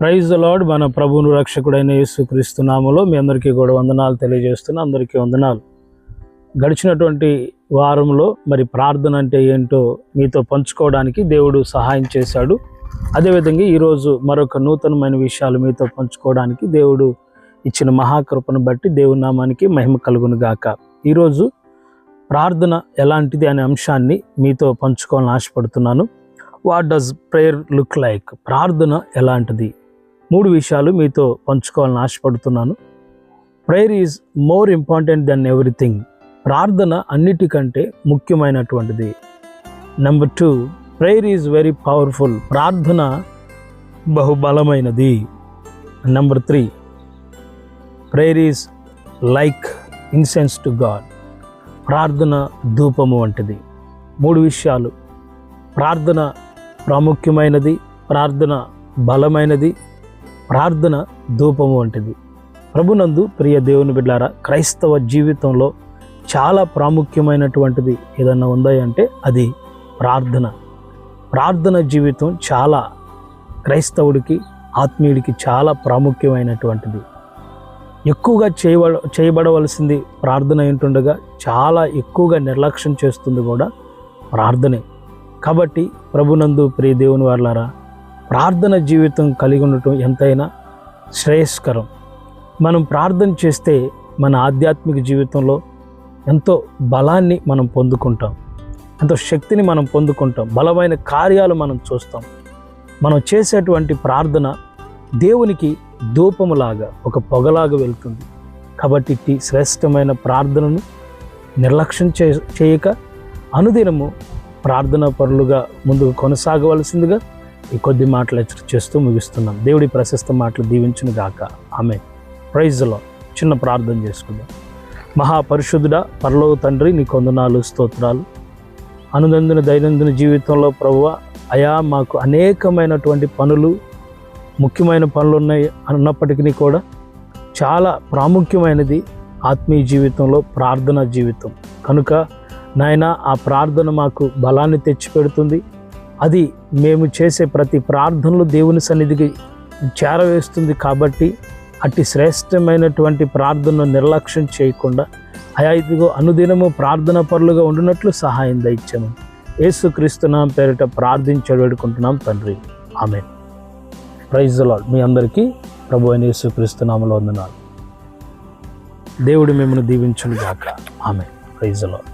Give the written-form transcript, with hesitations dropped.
Praise the lord. మన ప్రభువును రక్షకుడైన యేసుక్రీస్తు నామములో మీ అందరికీ కూడా వందనాలు తెలియజేస్తున్నా. అందరికీ వందనాలు. గడిచినటువంటి వారంలో మరి ప్రార్థన అంటే ఏంటో మీతో పంచుకోవడానికి దేవుడు సహాయం చేశాడు. అదేవిధంగా ఈరోజు మరొక నూతనమైన విషయాలు మీతో పంచుకోవడానికి దేవుడు ఇచ్చిన మహాకృపను బట్టి దేవుని నామానికి మహిమ కలుగును గాక. ఈరోజు ప్రార్థన ఎలాంటిది అనే అంశాన్ని మీతో పంచుకోవాలని ఆశపడుతున్నాను. What does prayer look like? ప్రార్థన ఎలాంటిది? 3 విషయాలు మీతో పంచుకోవాలని ఆశపడుతున్నాను. Prayer is more important than everything. ప్రార్థన అన్నిటికంటే ముఖ్యమైనటువంటిది. Number 2, prayer is very powerful. ప్రార్థన బహుబలమైనది. Number 3, prayer is like incense to God. ప్రార్థన ధూపము వంటిది. 3 విషయాలు. ప్రార్థన ప్రాముఖ్యమైనది, ప్రార్థన బలమైనది, ప్రార్థన ధూపము వంటిది. ప్రభునందు ప్రియ దేవుని బిడ్డారా, క్రైస్తవ జీవితంలో చాలా ప్రాముఖ్యమైనటువంటిది ఏదన్నా ఉందా అంటే అది ప్రార్థన. ప్రార్థన జీవితం చాలా క్రైస్తవుడికి, ఆత్మీయుడికి చాలా ప్రాముఖ్యమైనటువంటిది. ఎక్కువగా చేయబడవలసింది ప్రార్థన ఏంటుండగా చాలా ఎక్కువగా నిర్లక్ష్యం చేస్తుంది కూడా ప్రార్థనే. కాబట్టి ప్రభునందు ప్రియ దేవుని వారలారా, ప్రార్థన జీవితం కలిగి ఉండటం ఎంతైనా శ్రేయస్కరం. మనం ప్రార్థన చేస్తే మన ఆధ్యాత్మిక జీవితంలో ఎంతో బలాన్ని మనం పొందుకుంటాం, ఎంతో శక్తిని మనం పొందుకుంటాం, బలమైన కార్యాలు మనం చూస్తాం. మనం చేసేటువంటి ప్రార్థన దేవునికి ధూపములాగా, ఒక పొగలాగా వెళ్తుంది. కాబట్టి ఇట్టి శ్రేష్టమైన ప్రార్థనను నిర్లక్ష్యం చేయక అనుదినము ప్రార్థనా పరులుగా ముందుకు కొనసాగవలసిందిగా ఈ కొద్ది మాటలు హెచ్చరిక చేస్తూ ముగిస్తున్నాం. దేవుడి ప్రశస్త మాటలు దీవించును గాక. ఆమేన్. Praise the Lord. చిన్న ప్రార్థన చేసుకుందాం. మహాపరిశుద్ధుడా, పరలోక తండ్రి, నీ వందనాలు, స్తోత్రాలు. అనుదిన దైనందిన జీవితంలో ప్రభువా, అయా మాకు అనేకమైనటువంటి పనులు, ముఖ్యమైన పనులు ఉన్నాయి అన్నప్పటికీ కూడా చాలా ప్రాముఖ్యమైనది ఆత్మీయ జీవితంలో ప్రార్థనా జీవితం. కనుక నాయన, ఆ ప్రార్థన మాకు బలాన్ని తెచ్చిపెడుతుంది. అది మేము చేసే ప్రతి ప్రార్థనలు దేవుని సన్నిధికి చేరవేస్తుంది. కాబట్టి అట్టి శ్రేష్టమైనటువంటి ప్రార్థనను నిర్లక్ష్యం చేయకుండా అయా ఇదిగో అనుదినము ప్రార్థన పరులుగా ఉండినట్లు సహాయం దయచేయమని యేసుక్రీస్తు నామమున పేరిట ప్రార్థించి వేడుకుంటున్నాం తండ్రి. ఆమేన్. Praise the Lord. మీ అందరికీ ప్రభు అయిన యేసుక్రీస్తు నామములో వందనాలు. దేవుడు మిమ్మల్ని దీవించును గాక. ఆమేన్. Praise the lord.